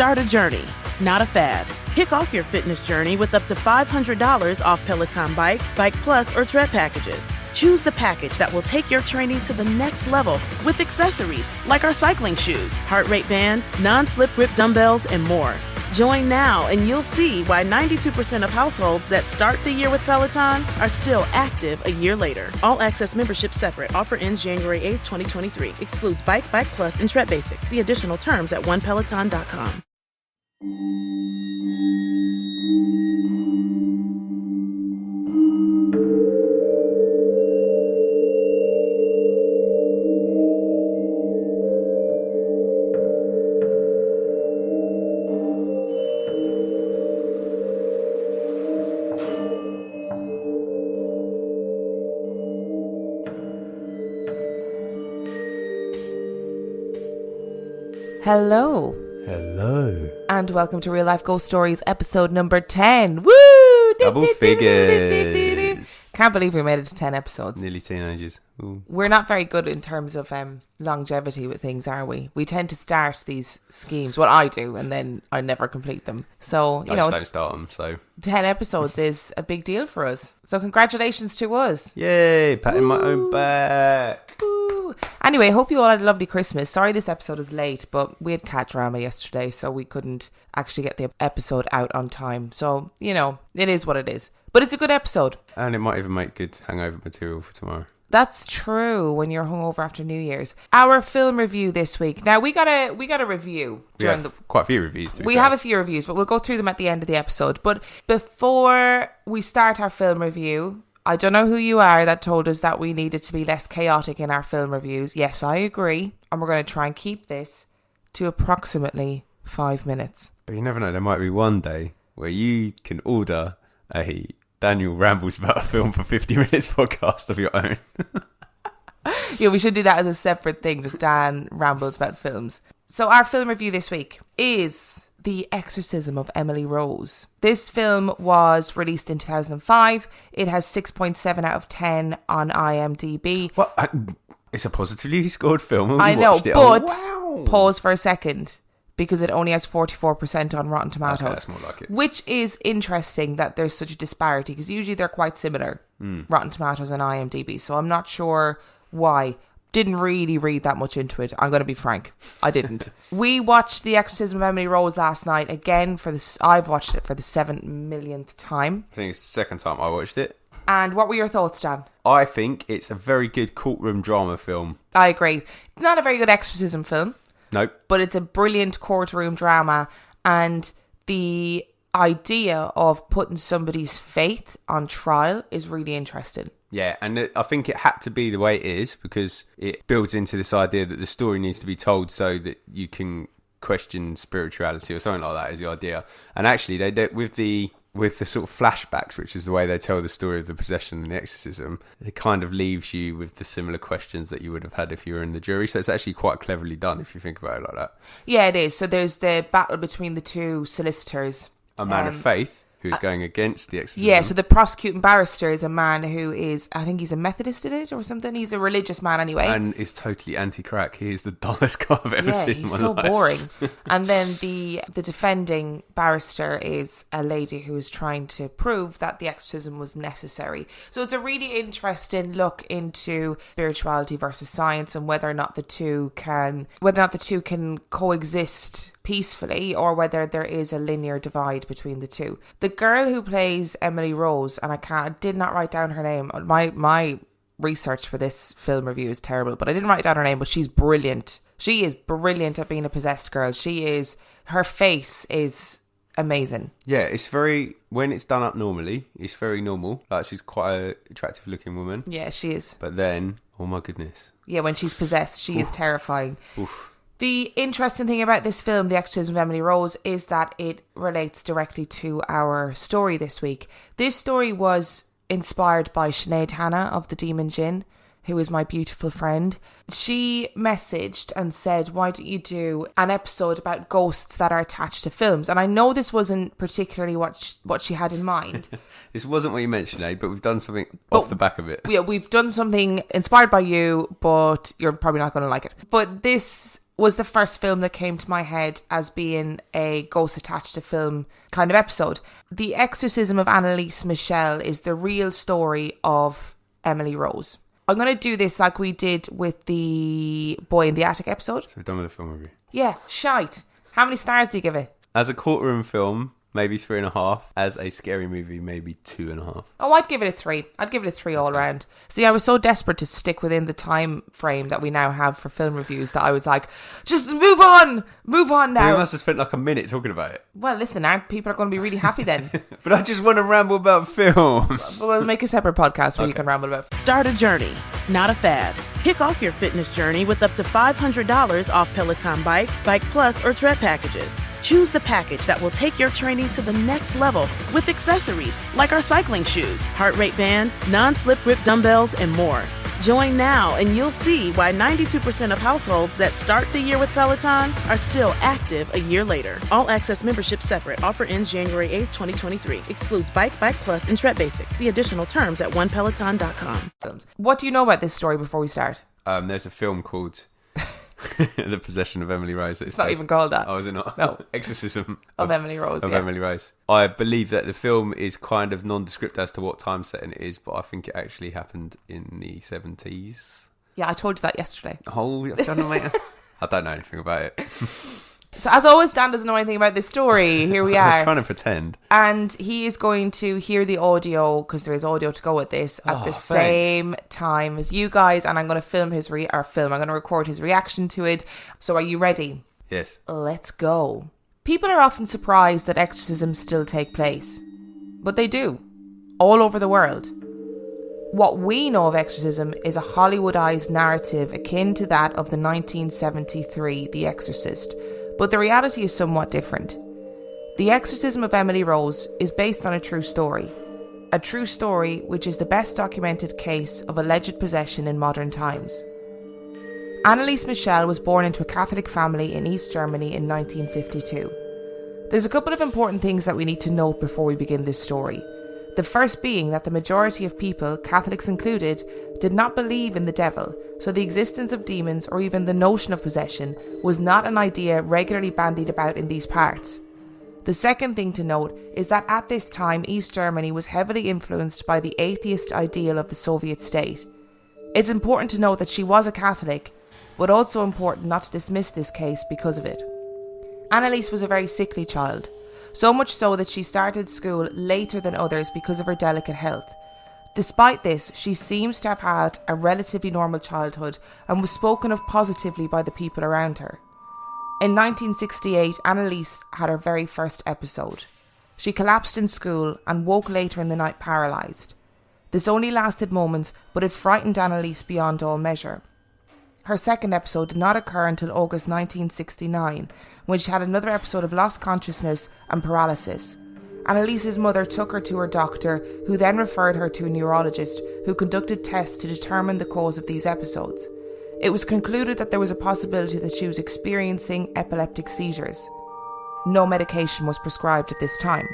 Start a journey, not a fad. Kick off your fitness journey with up to $500 off Peloton Bike, Bike Plus, or Tread packages. Choose the package that will take your training to the next level with accessories like our cycling shoes, heart rate band, non-slip grip dumbbells, and more. Join now and you'll see why 92% of households that start the year with Peloton are still active a year later. All access membership separate. Offer ends January 8th, 2023. Excludes Bike, Bike Plus, and Tread Basics. See additional terms at onepeloton.com. Hello. Hello. And welcome to Real Life Ghost Stories, episode number 10. Woo! Double figures. Can't believe we made it to 10 episodes. Nearly teenagers. Ooh. We're not very good in terms of longevity with things, are we? We tend to start these schemes. Well, I do, and then I never complete them. So, you I know, just don't start them, so 10 episodes is a big deal for us. So congratulations to us. yay, patting my own back. Woo. Anyway, hope you all had a lovely Christmas. Sorry this episode is late, but we had cat drama yesterday, so we couldn't actually get the episode out on time. So, you know, it is what it is. But it's a good episode. And it might even make good hangover material for tomorrow. That's true when you're hungover after New Year's. Our film review this week. Now, we got a review. We have quite a few reviews. We have a few reviews, but we'll go through them at the end of the episode. But before we start our film review, I don't know who you are that told us that we needed to be less chaotic in our film reviews. Yes, I agree. And we're going to try and keep this to approximately 5 minutes. But you never know, there might be one day where you can order a Daniel Rambles About a Film for 50 minutes podcast of your own. Yeah, we should do that as a separate thing, just Dan rambles about films. So our film review this week is The Exorcism of Emily Rose. This film was released in 2005. It has 6.7 out of 10 on IMDb. What? It's a positively scored film. And I we know, watched it. but Wow. pause for a second, because it only has 44% on Rotten Tomatoes. Okay, that's more like it. Which is interesting that there's such a disparity, because usually they're quite similar, Rotten Tomatoes and IMDb. So I'm not sure why. Didn't really read that much into it. I'm going to be frank. I didn't. We watched The Exorcism of Emily Rose last night again for this. I've watched it for the 7 millionth time. I think it's the second time I watched it. And what were your thoughts, Dan? I think it's a very good courtroom drama film. I agree. It's not a very good exorcism film. Nope. But it's a brilliant courtroom drama, and the idea of putting somebody's faith on trial is really interesting. Yeah, and I think it had to be the way it is because it builds into this idea that the story needs to be told so that you can question spirituality or something like that is the idea. And actually, they with the sort of flashbacks, which is the way they tell the story of the possession and the exorcism, it kind of leaves you with the similar questions that you would have had if you were in the jury. So it's actually quite cleverly done if you think about it like that. Yeah, it is. So there's the battle between the two solicitors. A man of faith who's going against the exorcism. Yeah, so the prosecuting barrister is a man who is, I think he's a Methodist in it or something. He's a religious man anyway. And is totally anti-crack. He is the dullest guy I've ever seen in my life. He's so boring. And then the defending barrister is a lady who is trying to prove that the exorcism was necessary. So it's a really interesting look into spirituality versus science and whether or not the two can coexist peacefully, or whether there is a linear divide between the two. The girl who plays Emily Rose, and I did not write down her name. My research for this film review is terrible, but I didn't write down her name, but she's brilliant. She is brilliant at being a possessed girl. Her face is amazing. Yeah, when it's done up normally, it's very normal. Like, she's quite an attractive looking woman. Yeah, she is. But then, oh my goodness. Yeah, when she's possessed, she is terrifying. Oof. The interesting thing about this film, The Exorcism of Emily Rose, is that it relates directly to our story this week. This story was inspired by Sinead Hanna of The Demon Gin, who is my beautiful friend. She messaged and said, why don't you do an episode about ghosts that are attached to films? And I know this wasn't particularly what she had in mind. This wasn't what you mentioned, Sinead, but we've done something off the back of it. Yeah, we've done something inspired by you, but you're probably not going to like it. But this was the first film that came to my head as being a ghost attached to film kind of episode. The Exorcism of Anneliese Michel is the real story of Emily Rose. I'm going to do this like we did with the Boy in the Attic episode. So we're done with the film review. Yeah, shite. How many stars do you give it? As a courtroom film, maybe 3.5. As a scary movie, maybe 2.5. Oh, I'd give it a 3. I'd give it a 3 all round. See, I was so desperate to stick within the time frame that we now have for film reviews that I was like, just move on now. We must have spent like a minute talking about it. Well, listen, people are going to be really happy then. But I just want to ramble about films. We'll make a separate podcast where you can ramble about. Start a journey, not a fad. Kick off your fitness journey with up to $500 off Peloton Bike, Bike Plus, or Tread packages. Choose the package that will take your training to the next level with accessories like our cycling shoes, heart rate band, non-slip grip dumbbells, and more. Join now and you'll see why 92% of households that start the year with Peloton are still active a year later. All access membership separate. Offer ends January 8th, 2023. Excludes Bike, Bike Plus, and Tread Basics. See additional terms at onepeloton.com. What do you know about this story before we start? There's a film called The Possession of Emily Rose. It's not even called that. Oh, is it not? No. Exorcism of Emily Rose. Of Emily Rose. I believe that the film is kind of nondescript as to what time setting it is, but I think it actually happened in the 70s. Yeah, I told you that yesterday. Oh, I don't know anything about it. So as always, Dan doesn't know anything about this story. Here we are. I was trying to pretend. And he is going to hear the audio, because there is audio to go with this, at the same time as you guys. And I'm going to film I'm going to record his reaction to it. So are you ready? Yes. Let's go. People are often surprised that exorcisms still take place. But they do. All over the world. What we know of exorcism is a Hollywoodized narrative akin to that of the 1973 The Exorcist. But the reality is somewhat different. The Exorcism of Emily Rose is based on a true story. A true story which is the best documented case of alleged possession in modern times. Anneliese Michel was born into a Catholic family in East Germany in 1952. There's a couple of important things that we need to note before we begin this story. The first being that the majority of people, Catholics included, did not believe in the devil, so the existence of demons or even the notion of possession was not an idea regularly bandied about in these parts. The second thing to note is that at this time East Germany was heavily influenced by the atheist ideal of the Soviet state. It's important to note that she was a Catholic, but also important not to dismiss this case because of it. Anneliese was a very sickly child. So much so that she started school later than others because of her delicate health. Despite this, she seems to have had a relatively normal childhood and was spoken of positively by the people around her. In 1968, Anneliese had her very first episode. She collapsed in school and woke later in the night paralysed. This only lasted moments, but it frightened Anneliese beyond all measure. Her second episode did not occur until August 1969, when she had another episode of lost consciousness and paralysis. Anneliese's mother took her to her doctor, who then referred her to a neurologist who conducted tests to determine the cause of these episodes. It was concluded that there was a possibility that she was experiencing epileptic seizures. No medication was prescribed at this time.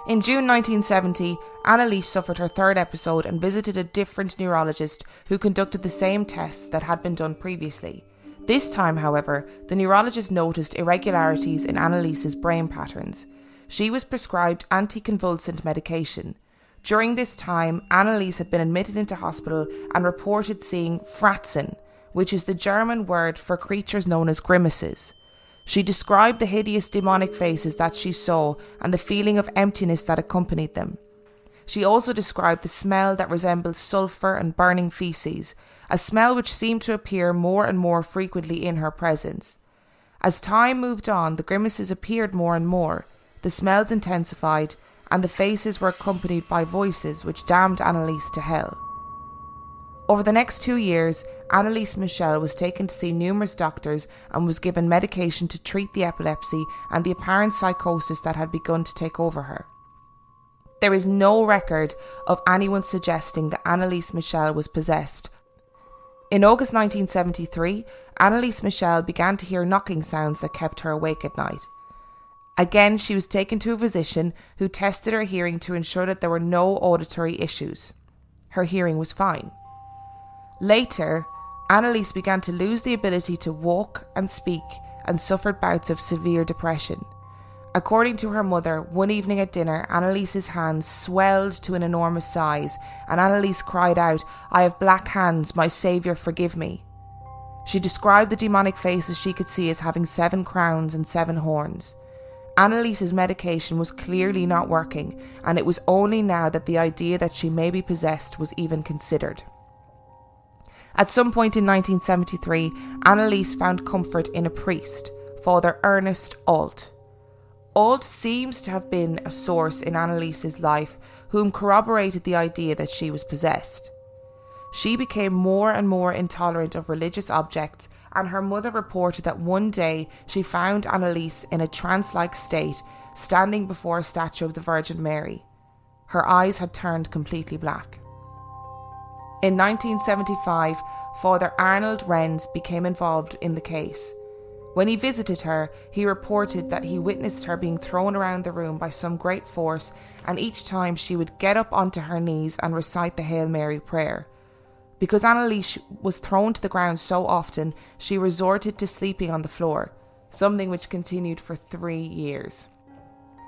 In June 1970, Anneliese suffered her third episode and visited a different neurologist who conducted the same tests that had been done previously. This time, however, the neurologist noticed irregularities in Anneliese's brain patterns. She was prescribed anticonvulsant medication. During this time, Anneliese had been admitted into hospital and reported seeing Fratzen, which is the German word for creatures known as grimaces. She described the hideous demonic faces that she saw and the feeling of emptiness that accompanied them. She also described the smell that resembled sulphur and burning feces, a smell which seemed to appear more and more frequently in her presence. As time moved on, the grimaces appeared more and more, the smells intensified, and the faces were accompanied by voices which damned Anneliese to hell. Over the next 2 years, Anneliese Michel was taken to see numerous doctors and was given medication to treat the epilepsy and the apparent psychosis that had begun to take over her. There is no record of anyone suggesting that Anneliese Michel was possessed. In August 1973, Anneliese Michel began to hear knocking sounds that kept her awake at night. Again, she was taken to a physician who tested her hearing to ensure that there were no auditory issues. Her hearing was fine. Later, Anneliese began to lose the ability to walk and speak and suffered bouts of severe depression. According to her mother, one evening at dinner, Anneliese's hands swelled to an enormous size, and Anneliese cried out, "I have black hands, my saviour, forgive me." She described the demonic faces she could see as having 7 crowns and 7 horns. Anneliese's medication was clearly not working, and it was only now that the idea that she may be possessed was even considered. At some point in 1973, Anneliese found comfort in a priest, Father Ernest Alt. Alt seems to have been a source in Anneliese's life whom corroborated the idea that she was possessed. She became more and more intolerant of religious objects, and her mother reported that one day she found Anneliese in a trance-like state, standing before a statue of the Virgin Mary. Her eyes had turned completely black. In 1975, Father Arnold Renz became involved in the case. When he visited her, he reported that he witnessed her being thrown around the room by some great force, and each time she would get up onto her knees and recite the Hail Mary prayer. Because Anneliese was thrown to the ground so often, she resorted to sleeping on the floor, something which continued for 3 years.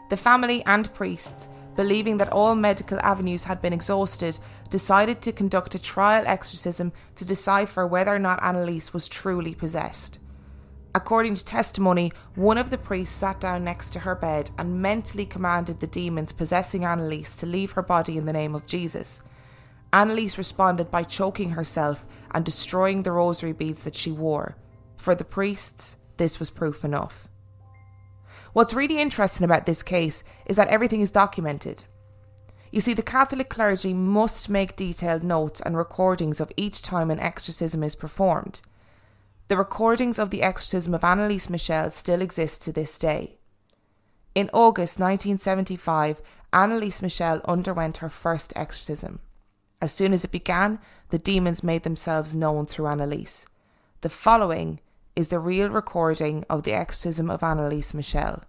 The family and priests, believing that all medical avenues had been exhausted, decided to conduct a trial exorcism to decipher whether or not Anneliese was truly possessed. According to testimony, one of the priests sat down next to her bed and mentally commanded the demons possessing Anneliese to leave her body in the name of Jesus. Anneliese responded by choking herself and destroying the rosary beads that she wore. For the priests, this was proof enough. What's really interesting about this case is that everything is documented. You see, the Catholic clergy must make detailed notes and recordings of each time an exorcism is performed. The recordings of the exorcism of Anneliese Michel still exist to this day. In August 1975, Anneliese Michel underwent her first exorcism. As soon as it began, the demons made themselves known through Anneliese. The following is the real recording of the exorcism of Anneliese Michel.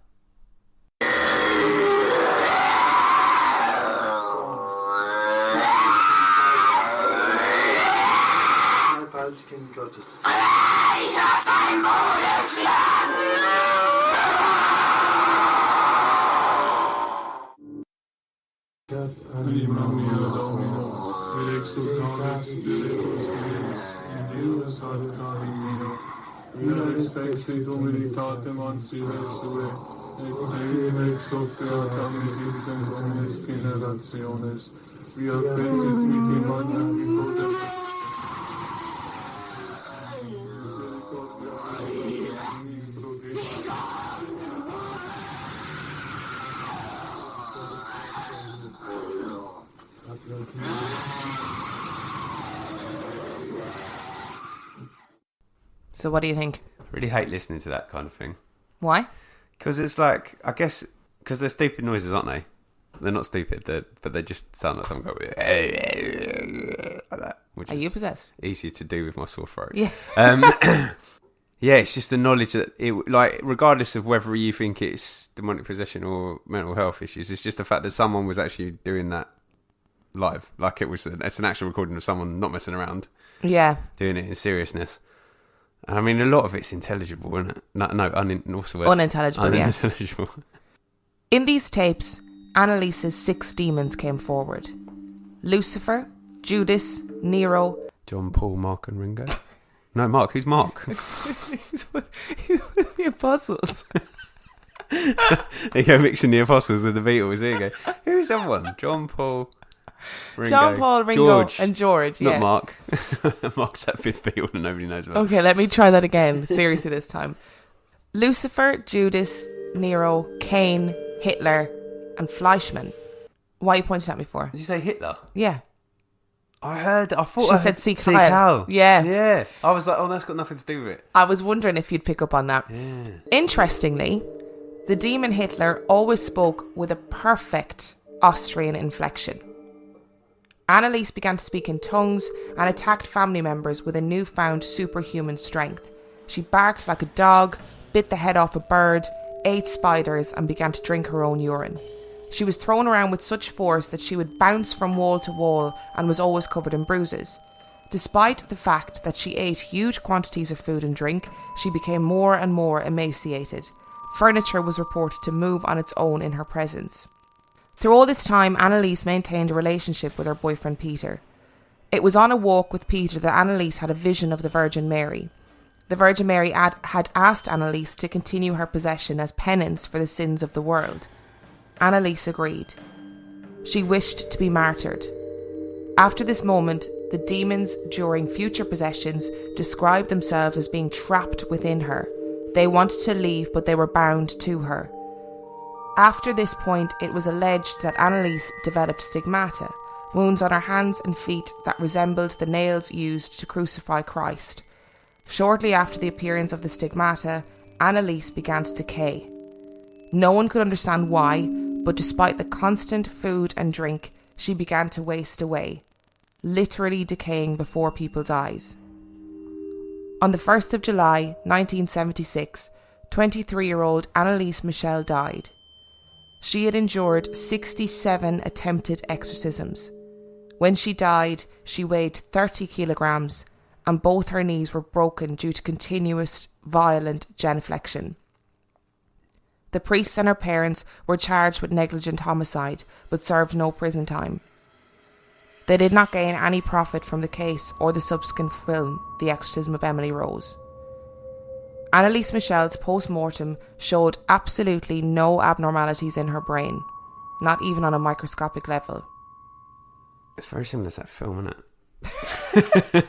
So what do you think? I really hate listening to that kind of thing. Why? Because it's like, I guess, because they're stupid noises, aren't they? They're not stupid, but they just sound like someone going like that. Which Are you possessed? Easier to do with my sore throat. Yeah. Yeah, it's just the knowledge that it, like, regardless of whether you think it's demonic possession or mental health issues, it's just the fact that someone was actually doing that live. Like it's an actual recording of someone not messing around. Yeah. Doing it in seriousness. I mean, a lot of it's intelligible, isn't it? What's the word? Unintelligible, Unintelligible. Yeah. In these tapes, Anneliese's 6 demons came forward. Lucifer, Judas, Nero, John, Paul, Mark and Ringo. No, Mark. Who's Mark? he's one of the apostles. There you go, mixing the apostles with the Beatles. There you go. Who's that one? John, Paul, Ringo. John, Paul, Ringo, George. and George. Not yeah. Mark. Mark's that 5th Beatle that nobody knows about. Okay, let me try that again. Seriously this time. Lucifer, Judas, Nero, Cain, Hitler, and Fleischmann. Why are you pointing at me for? Did you say Hitler? Yeah. I thought She said Sieg Heil. Yeah. Yeah. I was like, oh, that's got nothing to do with it. I was wondering if you'd pick up on that. Yeah. Interestingly, the demon Hitler always spoke with a perfect Austrian inflection. Anneliese began to speak in tongues and attacked family members with a newfound superhuman strength. She barked like a dog, bit the head off a bird, ate spiders, and began to drink her own urine. She was thrown around with such force that she would bounce from wall to wall and was always covered in bruises. Despite the fact that she ate huge quantities of food and drink, she became more and more emaciated. Furniture was reported to move on its own in her presence. Through all this time, Anneliese maintained a relationship with her boyfriend Peter. It was on a walk with Peter that Anneliese had a vision of the Virgin Mary. The Virgin Mary had asked Anneliese to continue her possession as penance for the sins of the world. Anneliese agreed. She wished to be martyred. After this moment, the demons during future possessions described themselves as being trapped within her. They wanted to leave, but they were bound to her. After this point, it was alleged that Anneliese developed stigmata, wounds on her hands and feet that resembled the nails used to crucify Christ. Shortly after the appearance of the stigmata, Anneliese began to decay. No one could understand why, but despite the constant food and drink, she began to waste away, literally decaying before people's eyes. On the 1st of July, 1976, 23-year-old Anneliese Michel died. She had endured 67 attempted exorcisms. When she died, she weighed 30 kilograms, and both her knees were broken due to continuous violent genuflection. The priests and her parents were charged with negligent homicide, but served no prison time. They did not gain any profit from the case or the subsequent film, The Exorcism of Emily Rose. Anneliese Michel's post-mortem showed absolutely no abnormalities in her brain, not even on a microscopic level. It's very similar to that film, isn't it?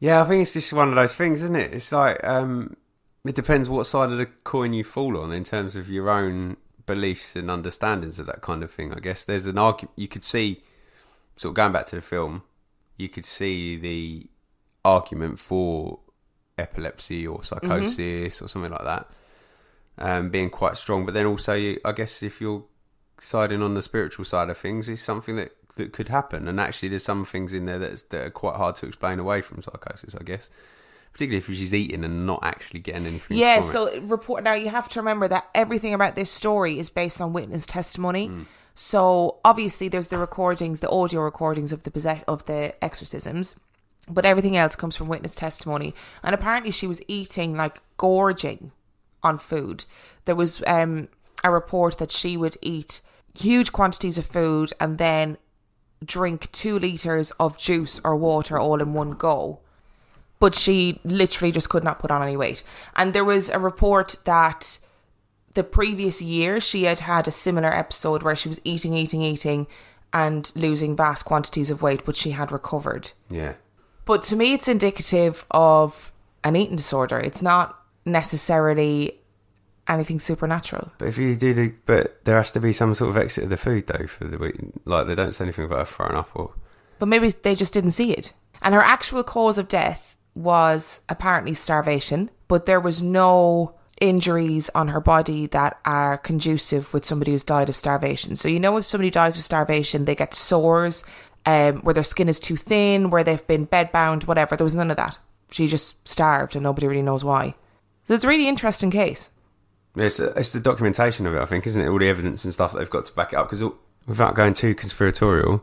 Yeah, I think it's just one of those things, isn't it? It's like, it depends what side of the coin you fall on in terms of your own beliefs and understandings of that kind of thing, I guess. There's an argument, you could see, sort of going back to the film, you could see the argument for epilepsy or psychosis or something like that, being quite strong. But then also, I guess if you're siding on the spiritual side of things, it's something that could happen. And actually, there's some things in there that are quite hard to explain away from psychosis, I guess. Particularly if she's eating and not actually getting anything from it. So now you have to remember that everything about this story is based on witness testimony. So obviously there's the recordings, the audio recordings of the exorcisms, but everything else comes from witness testimony. And apparently she was eating, like, gorging on food. There was a report that she would eat huge quantities of food and then drink 2 litres of juice or water all in one go. But she literally just could not put on any weight. And there was a report that the previous year she had had a similar episode where she was eating and losing vast quantities of weight, but she had recovered. Yeah. But to me, it's indicative of an eating disorder. It's not necessarily anything supernatural. But if you do but there has to be some sort of exit of the food though for the week. Like, they don't say anything about her throwing up or. But maybe they just didn't see it. And her actual cause of death was apparently starvation, but there was no injuries on her body that are conducive with somebody who's died of starvation. So, you know, if somebody dies of starvation, they get sores, where their skin is too thin, where they've been bedbound, whatever. There was none of that. She just starved and nobody really knows why. So it's a really interesting case. It's the documentation of it, I think, isn't it? All the evidence and stuff that they've got to back it up. Because without going too conspiratorial,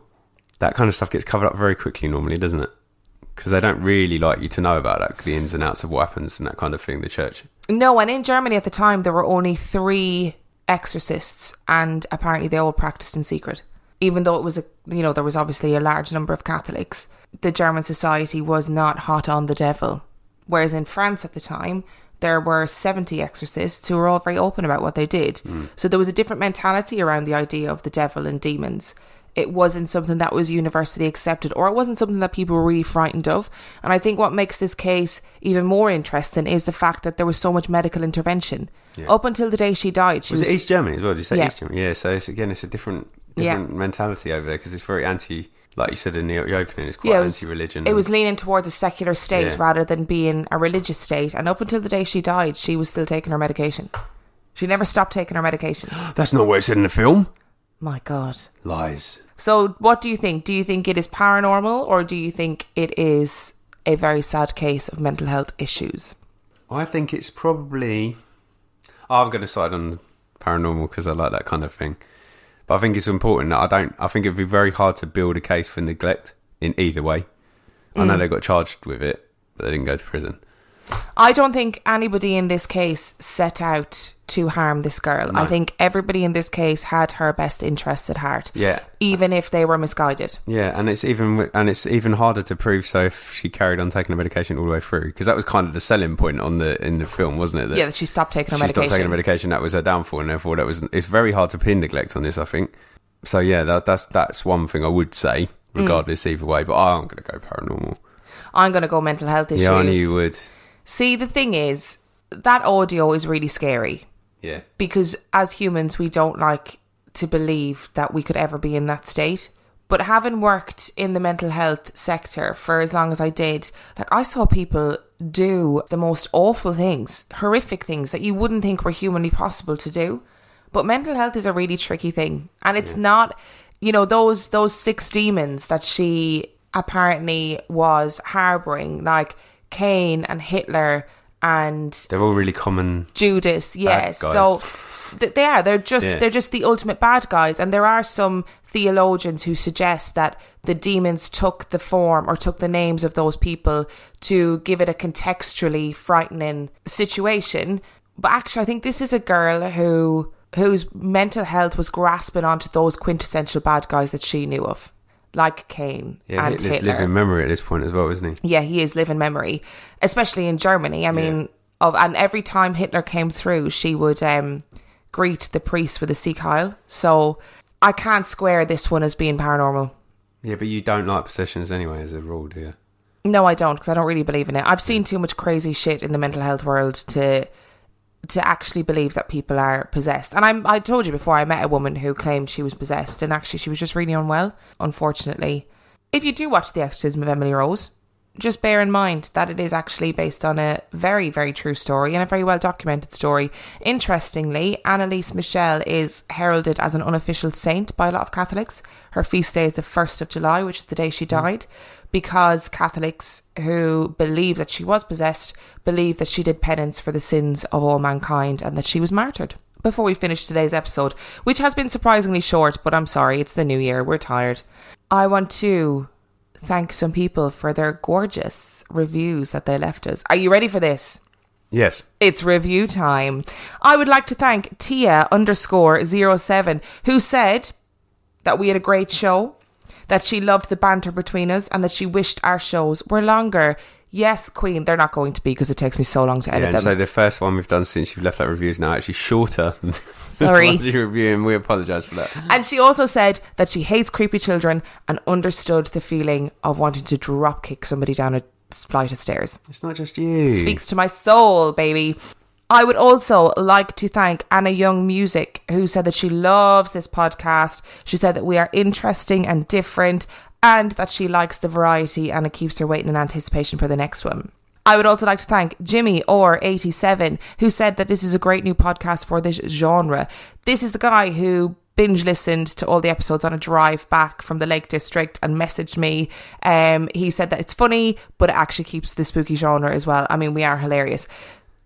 that kind of stuff gets covered up very quickly normally, doesn't it? Because they don't really like you to know about that, the ins and outs of what happens and that kind of thing, the church. No, and in Germany at the time, there were only 3 exorcists, and apparently they all practiced in secret. Even though it was, there was obviously a large number of Catholics, the German society was not hot on the devil. Whereas in France at the time, there were 70 exorcists who were all very open about what they did. So there was a different mentality around the idea of the devil and demons. It wasn't something that was universally accepted, or it wasn't something that people were really frightened of. And I think what makes this case even more interesting is the fact that there was so much medical intervention. Yeah. Up until the day she died. Was it East Germany as well? Did you say East Germany? Yeah, so it's a different mentality over there, because it's very anti, like you said in the opening, it's quite anti-religion. It was leaning towards a secular state rather than being a religious state. And up until the day she died, she was still taking her medication. She never stopped taking her medication. That's not what it said in the film. My God. Lies. So what do you think? Do you think it is paranormal, or do you think it is a very sad case of mental health issues? I think it's probably... I'm going to side on paranormal because I like that kind of thing. But I think it's important that I think it would be very hard to build a case for neglect in either way. I know they got charged with it, but they didn't go to prison. I don't think anybody in this case set out to harm this girl. No. I think everybody in this case had her best interest at heart. Yeah. Even if they were misguided. Yeah, and it's even harder to prove so if she carried on taking the medication all the way through, because that was kind of the selling point in the film, wasn't it? That she stopped taking her medication. She stopped taking the medication. That was her downfall, and therefore it's very hard to pin neglect on this, I think. So yeah, that's one thing I would say, regardless either way. But I'm going to go paranormal. I'm going to go mental health issues. Yeah, I knew you would. See, the thing is, that audio is really scary. Yeah. Because as humans, we don't like to believe that we could ever be in that state. But having worked in the mental health sector for as long as I did, like, I saw people do the most awful things, horrific things that you wouldn't think were humanly possible to do. But mental health is a really tricky thing. And it's not, those 6 demons that she apparently was harbouring, like Cain and Hitler, and they're all really common Judas, yes. So they're just the ultimate bad guys. And there are some theologians who suggest that the demons took the form or took the names of those people to give it a contextually frightening situation. But actually, I think this is a girl whose mental health was grasping onto those quintessential bad guys that she knew of, like Cain and Hitler's Hitler. living memory at this point as well, isn't he? Yeah, he is living memory, especially in Germany. I mean, and every time Hitler came through, she would greet the priest with a Sieg Heil. So I can't square this one as being paranormal. Yeah, but you don't like possessions anyway, as a rule, do you? No, I don't, because I don't really believe in it. I've seen too much crazy shit in the mental health world to actually believe that people are possessed. And I told you before, I met a woman who claimed she was possessed, and actually she was just really unwell, unfortunately. If you do watch The Exorcism of Emily Rose, just bear in mind that it is actually based on a very, very true story and a very well documented story. Interestingly, Anneliese Michel is heralded as an unofficial saint by a lot of Catholics. Her feast day is the 1st of July, which is the day she died, because Catholics who believe that she was possessed believe that she did penance for the sins of all mankind and that she was martyred. Before we finish today's episode, which has been surprisingly short, but I'm sorry, it's the new year, we're tired, I want to thank some people for their gorgeous reviews that they left us. Are you ready for this? Yes. It's review time. I would like to thank Tia_07, who said that we had a great show, that she loved the banter between us, and that she wished our shows were longer. Yes, Queen, they're not going to be because it takes me so long to edit them. So the first one we've done since you've left that review is now actually shorter than Sorry. the ones you review, and we apologise for that. And she also said that she hates creepy children and understood the feeling of wanting to drop kick somebody down a flight of stairs. It's not just you. Speaks to my soul, baby. I would also like to thank Anna Young Music, who said that she loves this podcast. She said that we are interesting and different, and that she likes the variety and it keeps her waiting in anticipation for the next one. I would also like to thank Jimmy or 87, who said that this is a great new podcast for this genre. This is the guy who binge listened to all the episodes on a drive back from the Lake District and messaged me. He said that it's funny, but it actually keeps the spooky genre as well. I mean, we are hilarious.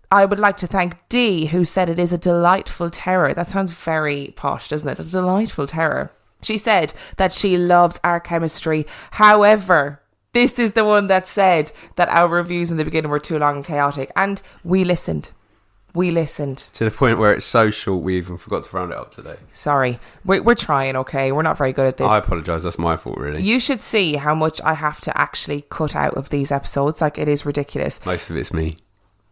I would like to thank Dee, who said it is a delightful terror. That sounds very posh, doesn't it? A delightful terror. She said that she loves our chemistry. However, this is the one that said that our reviews in the beginning were too long and chaotic. And we listened. We listened. To the point where it's so short we even forgot to round it up today. Sorry. We're trying, okay? We're not very good at this. I apologise. That's my fault, really. You should see how much I have to actually cut out of these episodes. Like, it is ridiculous. Most of it's me.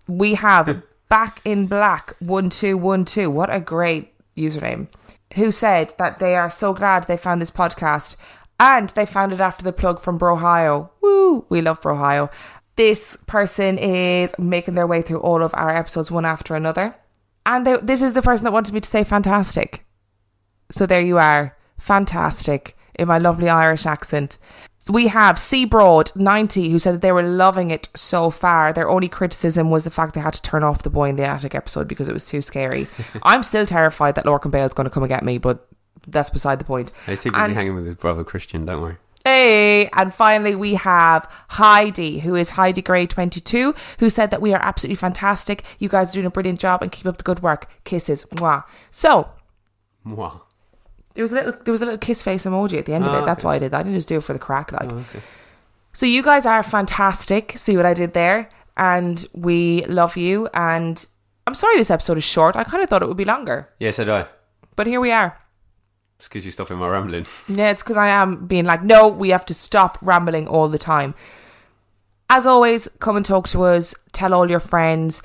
We have Back in Black 1212. What a great username. Who said that they are so glad they found this podcast, and they found it after the plug from Brohio. Woo! We love Brohio. This person is making their way through all of our episodes one after another. And this is the person that wanted me to say fantastic. So there you are. Fantastic. In my lovely Irish accent. We have Seabroad90, who said that they were loving it so far. Their only criticism was the fact they had to turn off the Boy in the Attic episode because it was too scary. I'm still terrified that Lorcan Bale's going to come and get me, but that's beside the point. He's too busy hanging with his brother Christian, don't worry. Hey, and finally we have Heidi, who is Heidi Gray 22, who said that we are absolutely fantastic. You guys are doing a brilliant job and keep up the good work. Kisses. Mwah. So, Mwah. There was a little kiss face emoji at the end of it. That's why I did that. I didn't just do it for the crack, like. Oh, okay. So you guys are fantastic. See what I did there? And we love you. And I'm sorry this episode is short. I kind of thought it would be longer. Yes, I do. But here we are. It's because you're stopping my rambling. Yeah, it's because I am being like, no, we have to stop rambling all the time. As always, come and talk to us. Tell all your friends.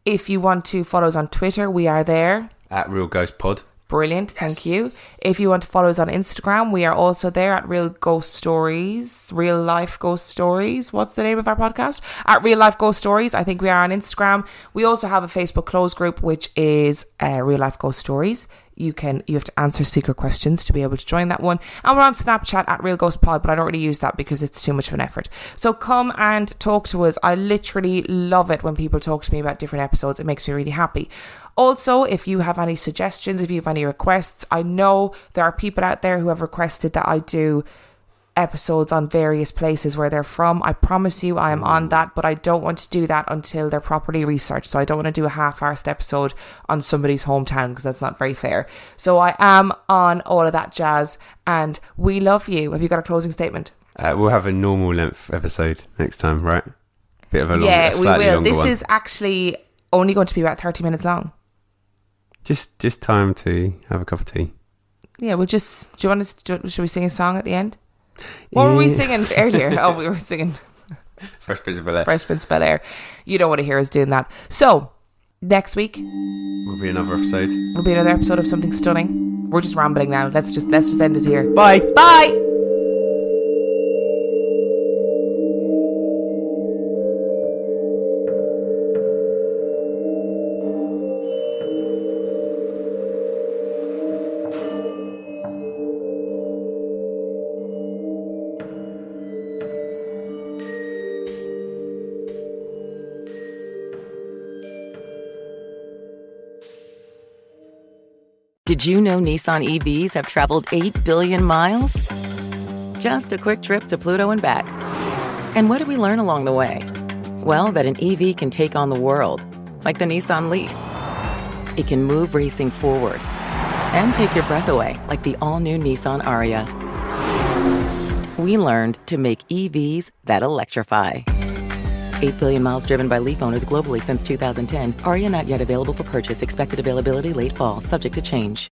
If you want to follow us on Twitter, we are there. At Real Ghost Pod. Brilliant, thank you. If you want to follow us on Instagram, we are also there at Real Ghost Stories, Real Life Ghost Stories. What's the name of our podcast? At Real Life Ghost Stories. I think we are on Instagram. We also have a Facebook closed group, which is Real Life Ghost Stories. You have to answer secret questions to be able to join that one. And we're on Snapchat at Real Ghost Pod, but I don't really use that because it's too much of an effort. So come and talk to us. I literally love it when people talk to me about different episodes. It makes me really happy. Also, if you have any suggestions, if you have any requests, I know there are people out there who have requested that I do episodes on various places where they're from. I promise you I am on that, but I don't want to do that until they're properly researched. So I don't want to do a half-arsed episode on somebody's hometown because that's not very fair. So I am on all of that jazz and we love you. Have you got a closing statement? We'll have a normal length episode next time, right? Bit of a yeah, we will. This one. Is actually only going to be about 30 minutes long. Just time to have a cup of tea. Yeah, we'll just... should we sing a song at the end? What were we singing earlier? Oh, we were singing Fresh Prince of Bel-Air. Fresh Prince of Bel-Air. You don't want to hear us doing that. So, next week will be another episode. Will be another episode of Something Stunning. We're just rambling now. Let's just end it here. Bye. Bye. Did you know Nissan EVs have traveled 8 billion miles? Just a quick trip to Pluto and back. And what did we learn along the way? Well, that an EV can take on the world, like the Nissan Leaf. It can move racing forward and take your breath away, like the all-new Nissan Ariya. We learned to make EVs that electrify. 8 billion miles driven by Leaf owners globally since 2010. Ariya not yet available for purchase. Expected availability late fall, subject to change.